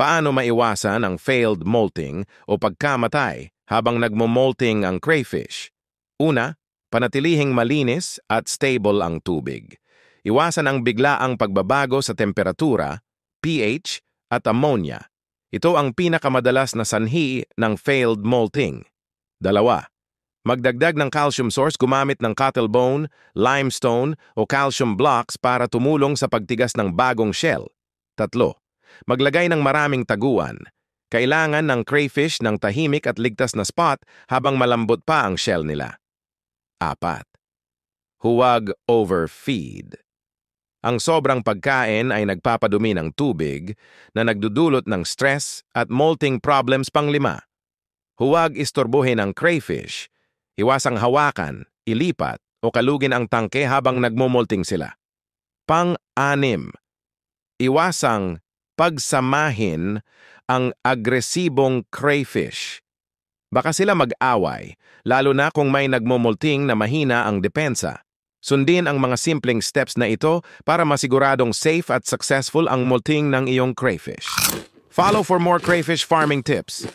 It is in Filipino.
Paano maiwasan ang failed molting o pagkamatay habang nagmo-molting ang crayfish? Una, panatilihing malinis at stable ang tubig. Iwasan ang biglaang pagbabago sa temperatura, pH at ammonia. Ito ang pinakamadalas na sanhi ng failed molting. Dalawa, magdagdag ng calcium source gumamit ng cuttlebone, limestone o calcium blocks para tumulong sa pagtigas ng bagong shell. Tatlo, maglagay ng maraming taguan. Kailangan ng crayfish ng tahimik at ligtas na spot habang malambot pa ang shell nila. Apat, huwag overfeed. Ang sobrang pagkain ay nagpapadumi ng tubig na nagdudulot ng stress at molting problems. Panglima, huwag istorbohin ang crayfish. Iwasang hawakan, ilipat o kalugin ang tangke habang nagmomolting sila. Pang-anim, iwasang pagsamahin ang agresibong crayfish. Baka sila mag-away, lalo na kung may nagmomolting na mahina ang depensa. Sundin ang mga simpleng steps na ito para masiguradong safe at successful ang molting ng iyong crayfish. Follow for more crayfish farming tips.